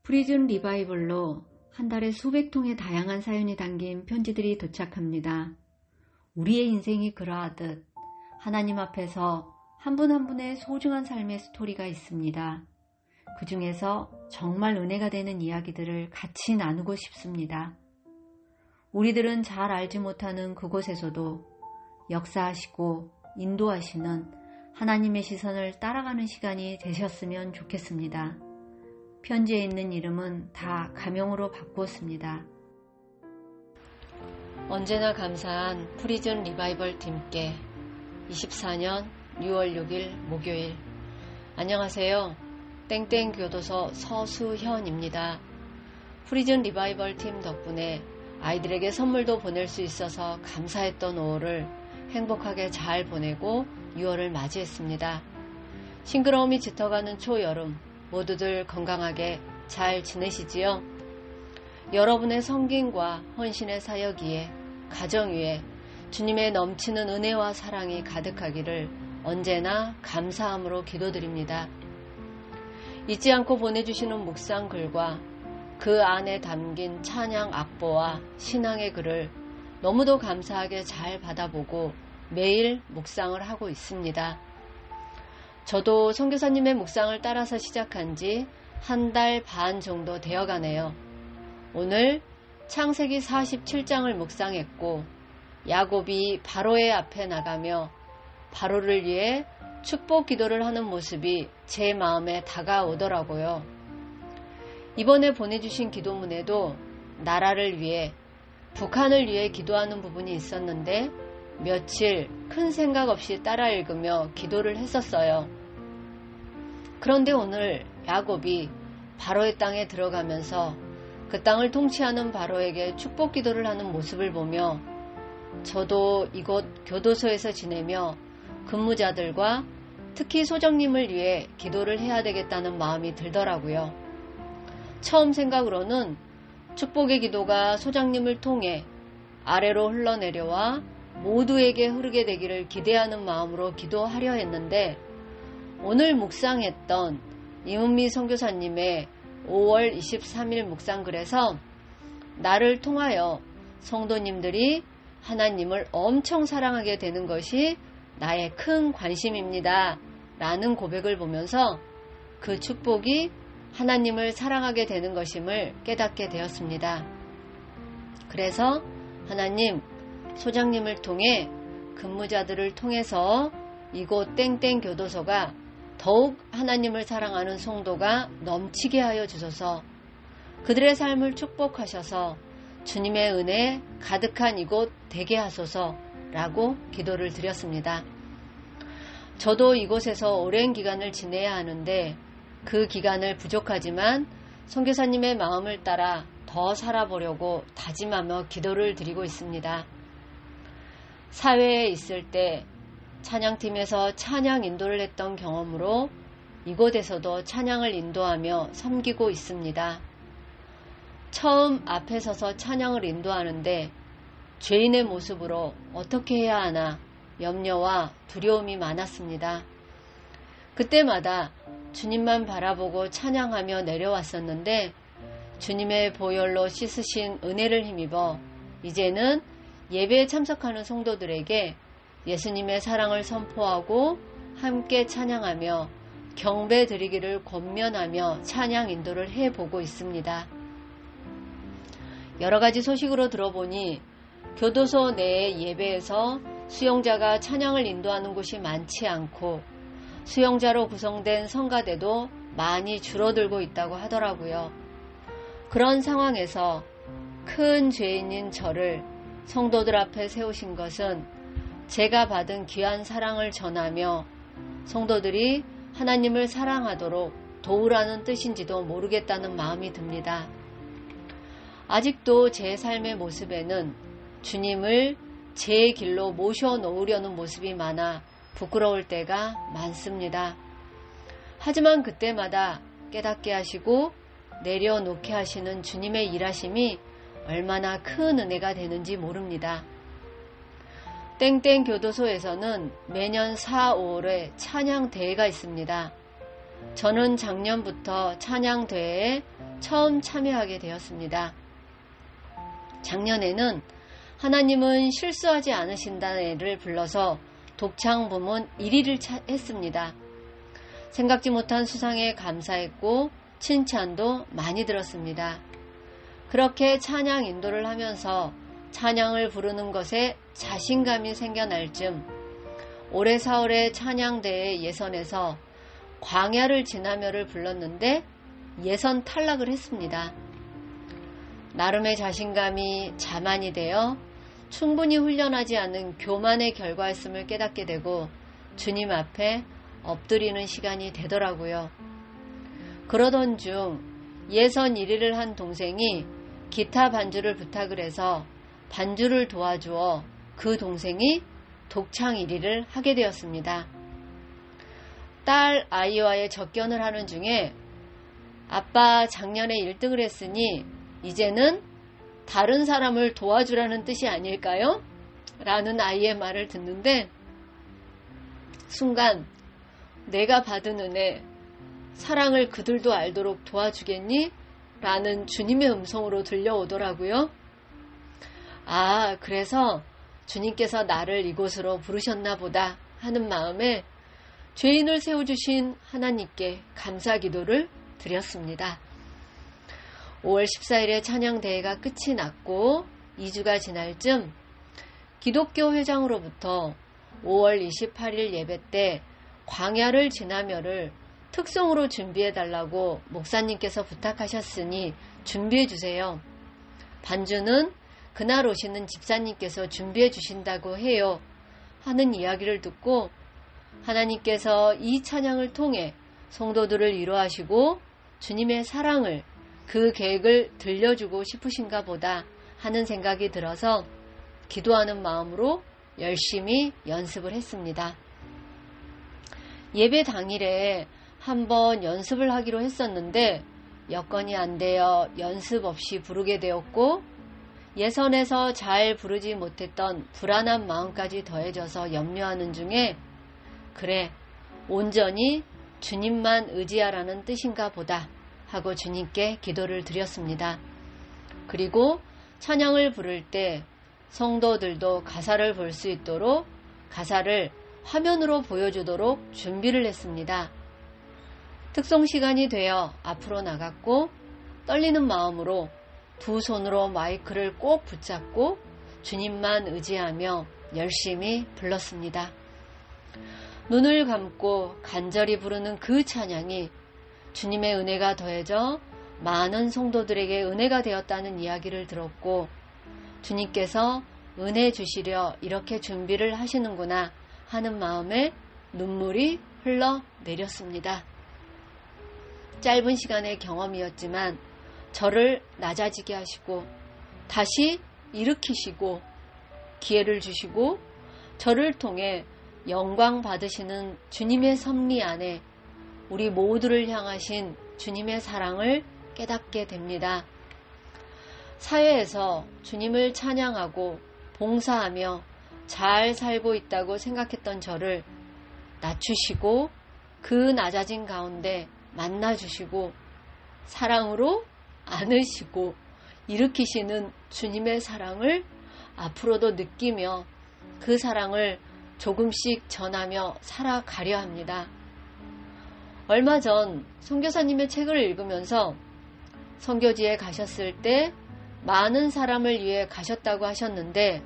프리즌 리바이벌로 한 달에 수백 통의 다양한 사연이 담긴 편지들이 도착합니다. 우리의 인생이 그러하듯 하나님 앞에서 한 분 한 분의 소중한 삶의 스토리가 있습니다. 그 중에서 정말 은혜가 되는 이야기들을 같이 나누고 싶습니다. 우리들은 잘 알지 못하는 그곳에서도 역사하시고 인도하시는 하나님의 시선을 따라가는 시간이 되셨으면 좋겠습니다. 편지에 있는 이름은 다 가명으로 바꾸었습니다. 언제나 감사한 프리즌 리바이벌 팀께 24년 6월 6일 목요일. 안녕하세요. 땡땡교도소 서수현입니다. 프리즌 리바이벌 팀 덕분에 아이들에게 선물도 보낼 수 있어서 감사했던 5월을 행복하게 잘 보내고 6월을 맞이했습니다. 싱그러움이 짙어가는 초여름, 모두들 건강하게 잘 지내시지요? 여러분의 섬김과 헌신의 사역 위에, 가정 위에 주님의 넘치는 은혜와 사랑이 가득하기를 언제나 감사함으로 기도드립니다. 잊지 않고 보내주시는 묵상 글과 그 안에 담긴 찬양 악보와 신앙의 글을 너무도 감사하게 잘 받아보고 매일 묵상을 하고 있습니다. 저도 선교사님의 묵상을 따라서 시작한 지 한 달 반 정도 되어가네요. 오늘 창세기 47장을 묵상했고 야곱이 바로의 앞에 나가며 바로를 위해 축복 기도를 하는 모습이 제 마음에 다가오더라고요. 이번에 보내주신 기도문에도 나라를 위해, 북한을 위해 기도하는 부분이 있었는데 며칠 큰 생각 없이 따라 읽으며 기도를 했었어요. 그런데 오늘 야곱이 바로의 땅에 들어가면서 그 땅을 통치하는 바로에게 축복 기도를 하는 모습을 보며 저도 이곳 교도소에서 지내며 근무자들과 특히 소장님을 위해 기도를 해야 되겠다는 마음이 들더라고요. 처음 생각으로는 축복의 기도가 소장님을 통해 아래로 흘러내려와 모두에게 흐르게 되기를 기대하는 마음으로 기도하려 했는데 오늘 묵상했던 이은미 선교사님의 5월 23일 묵상글에서 나를 통하여 성도님들이 하나님을 엄청 사랑하게 되는 것이 나의 큰 관심입니다. 라는 고백을 보면서 그 축복이 하나님을 사랑하게 되는 것임을 깨닫게 되었습니다. 그래서 하나님, 소장님을 통해 근무자들을 통해서 이곳 땡땡 교도소가 더욱 하나님을 사랑하는 성도가 넘치게 하여 주소서. 그들의 삶을 축복하셔서 주님의 은혜 가득한 이곳 되게 하소서 라고 기도를 드렸습니다. 저도 이곳에서 오랜 기간을 지내야 하는데 그 기간을 부족하지만 선교사님의 마음을 따라 더 살아보려고 다짐하며 기도를 드리고 있습니다. 사회에 있을 때 찬양팀에서 찬양 인도를 했던 경험으로 이곳에서도 찬양을 인도하며 섬기고 있습니다. 처음 앞에 서서 찬양을 인도하는데 죄인의 모습으로 어떻게 해야 하나 염려와 두려움이 많았습니다. 그때마다 주님만 바라보고 찬양하며 내려왔었는데 주님의 보혈로 씻으신 은혜를 힘입어 이제는 예배에 참석하는 성도들에게 예수님의 사랑을 선포하고 함께 찬양하며 경배 드리기를 권면하며 찬양 인도를 해보고 있습니다. 여러 가지 소식으로 들어보니 교도소 내의 예배에서 수용자가 찬양을 인도하는 곳이 많지 않고 수용자로 구성된 성가대도 많이 줄어들고 있다고 하더라고요. 그런 상황에서 큰 죄인인 저를 성도들 앞에 세우신 것은 제가 받은 귀한 사랑을 전하며 성도들이 하나님을 사랑하도록 도우라는 뜻인지도 모르겠다는 마음이 듭니다. 아직도 제 삶의 모습에는 주님을 제 길로 모셔놓으려는 모습이 많아 부끄러울 때가 많습니다. 하지만 그때마다 깨닫게 하시고 내려놓게 하시는 주님의 일하심이 얼마나 큰 은혜가 되는지 모릅니다. 땡땡 교도소에서는 매년 4, 5월에 찬양 대회가 있습니다. 저는 작년부터 찬양 대회에 처음 참여하게 되었습니다. 작년에는 하나님은 실수하지 않으신다를 불러서 독창 부문 1위를 했습니다. 생각지 못한 수상에 감사했고 칭찬도 많이 들었습니다. 그렇게 찬양 인도를 하면서 찬양을 부르는 것에 자신감이 생겨날 즈음 올해 4월에 찬양대회 예선에서 광야를 지나며를 불렀는데 예선 탈락을 했습니다. 나름의 자신감이 자만이 되어 충분히 훈련하지 않은 교만의 결과였음을 깨닫게 되고 주님 앞에 엎드리는 시간이 되더라고요. 그러던 중 예선 1위를 한 동생이 기타 반주를 부탁을 해서 반주를 도와주어 그 동생이 독창 1위를 하게 되었습니다. 딸 아이와의 접견을 하는 중에 아빠 작년에 1등을 했으니 이제는 다른 사람을 도와주라는 뜻이 아닐까요? 라는 아이의 말을 듣는데 순간 내가 받은 은혜, 사랑을 그들도 알도록 도와주겠니? 라는 주님의 음성으로 들려오더라고요. 아, 그래서 주님께서 나를 이곳으로 부르셨나 보다 하는 마음에 죄인을 세워주신 하나님께 감사 기도를 드렸습니다. 5월 14일에 찬양대회가 끝이 났고 2주가 지날 즈음 기독교 회장으로부터 5월 28일 예배 때 광야를 지나며를 특송으로 준비해달라고 목사님께서 부탁하셨으니 준비해주세요. 반주는 그날 오시는 집사님께서 준비해주신다고 해요. 하는 이야기를 듣고 하나님께서 이 찬양을 통해 성도들을 위로하시고 주님의 사랑을 그 계획을 들려주고 싶으신가 보다 하는 생각이 들어서 기도하는 마음으로 열심히 연습을 했습니다. 예배 당일에 한번 연습을 하기로 했었는데 여건이 안 되어 연습 없이 부르게 되었고 예선에서 잘 부르지 못했던 불안한 마음까지 더해져서 염려하는 중에 그래, 온전히 주님만 의지하라는 뜻인가 보다 하고 주님께 기도를 드렸습니다. 그리고 찬양을 부를 때 성도들도 가사를 볼 수 있도록 가사를 화면으로 보여주도록 준비를 했습니다. 특송 시간이 되어 앞으로 나갔고 떨리는 마음으로 두 손으로 마이크를 꼭 붙잡고 주님만 의지하며 열심히 불렀습니다. 눈을 감고 간절히 부르는 그 찬양이 주님의 은혜가 더해져 많은 성도들에게 은혜가 되었다는 이야기를 들었고 주님께서 은혜 주시려 이렇게 준비를 하시는구나 하는 마음에 눈물이 흘러내렸습니다. 짧은 시간의 경험이었지만 저를 낮아지게 하시고 다시 일으키시고 기회를 주시고 저를 통해 영광 받으시는 주님의 섭리 안에 우리 모두를 향하신 주님의 사랑을 깨닫게 됩니다. 사회에서 주님을 찬양하고 봉사하며 잘 살고 있다고 생각했던 저를 낮추시고 그 낮아진 가운데 만나주시고 사랑으로 안으시고 일으키시는 주님의 사랑을 앞으로도 느끼며 그 사랑을 조금씩 전하며 살아가려 합니다. 얼마 전 선교사님의 책을 읽으면서 선교지에 가셨을 때 많은 사람을 위해 가셨다고 하셨는데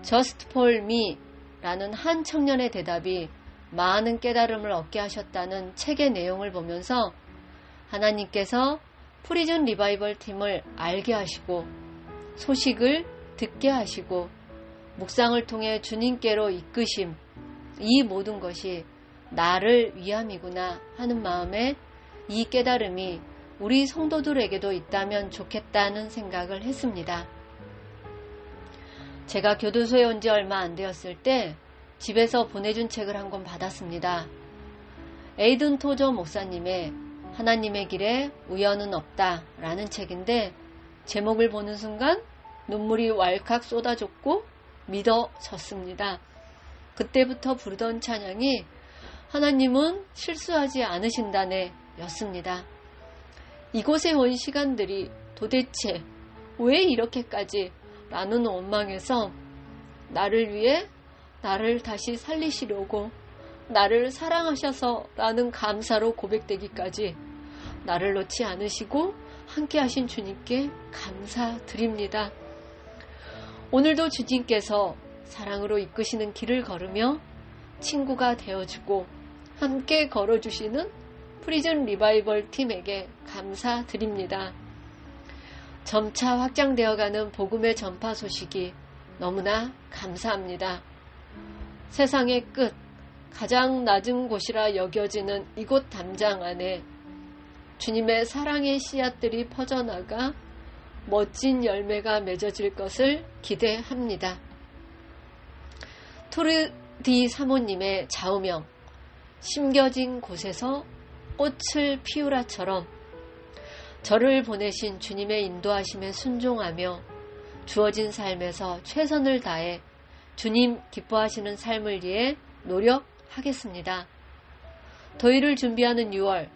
Just for me 라는 한 청년의 대답이 많은 깨달음을 얻게 하셨다는 책의 내용을 보면서 하나님께서 프리즌 리바이벌 팀을 알게 하시고 소식을 듣게 하시고 묵상을 통해 주님께로 이끄심, 이 모든 것이 나를 위함이구나 하는 마음에 이 깨달음이 우리 성도들에게도 있다면 좋겠다는 생각을 했습니다. 제가 교도소에 온 지 얼마 안 되었을 때 집에서 보내준 책을 한 권 받았습니다. 에이든 토저 목사님의 하나님의 길에 우연은 없다 라는 책인데 제목을 보는 순간 눈물이 왈칵 쏟아졌고 믿어졌습니다. 그때부터 부르던 찬양이 하나님은 실수하지 않으신다네 였습니다. 이곳에 온 시간들이 도대체 왜 이렇게까지 라는 원망에서 나를 위해 나를 다시 살리시려고 나를 사랑하셔서 라는 감사로 고백되기까지 나를 놓지 않으시고 함께 하신 주님께 감사드립니다. 오늘도 주님께서 사랑으로 이끄시는 길을 걸으며 친구가 되어주고 함께 걸어주시는 프리즌 리바이벌 팀에게 감사드립니다. 점차 확장되어가는 복음의 전파 소식이 너무나 감사합니다. 세상의 끝, 가장 낮은 곳이라 여겨지는 이곳 담장 안에 주님의 사랑의 씨앗들이 퍼져나가 멋진 열매가 맺어질 것을 기대합니다. 토르디 사모님의 좌우명, 심겨진 곳에서 꽃을 피우라처럼 저를 보내신 주님의 인도하심에 순종하며 주어진 삶에서 최선을 다해 주님 기뻐하시는 삶을 위해 노력하겠습니다. 더위를 준비하는 6월,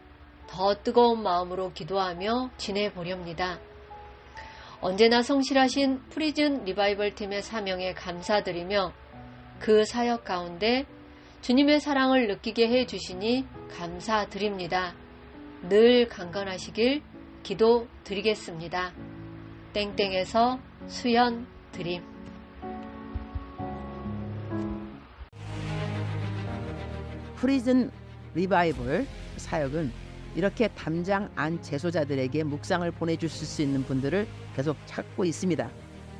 더 뜨거운 마음으로 기도하며 지내보렵니다. 언제나 성실하신 프리즌 리바이벌 팀의 사명에 감사드리며 그 사역 가운데 주님의 사랑을 느끼게 해주시니 감사드립니다. 늘 강건하시길 기도드리겠습니다. 땡땡에서 수연 드림. 프리즌 리바이벌 사역은 이렇게 담장 안 재소자들에게 묵상을 보내주실 수 있는 분들을 계속 찾고 있습니다.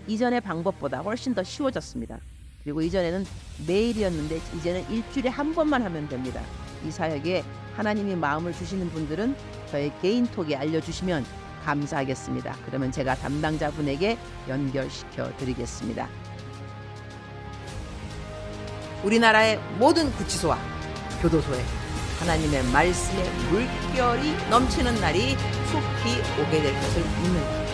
이전의 방법보다 훨씬 더 쉬워졌습니다. 그리고 이전에는 매일이었는데 이제는 일주일에 한 번만 하면 됩니다. 이 사역에 하나님이 마음을 주시는 분들은 저의 개인톡에 알려주시면 감사하겠습니다. 그러면 제가 담당자분에게 연결시켜 드리겠습니다. 우리나라의 모든 구치소와 교도소에 하나님의 말씀의 물결이 넘치는 날이 속히 오게 될 것을 믿는다.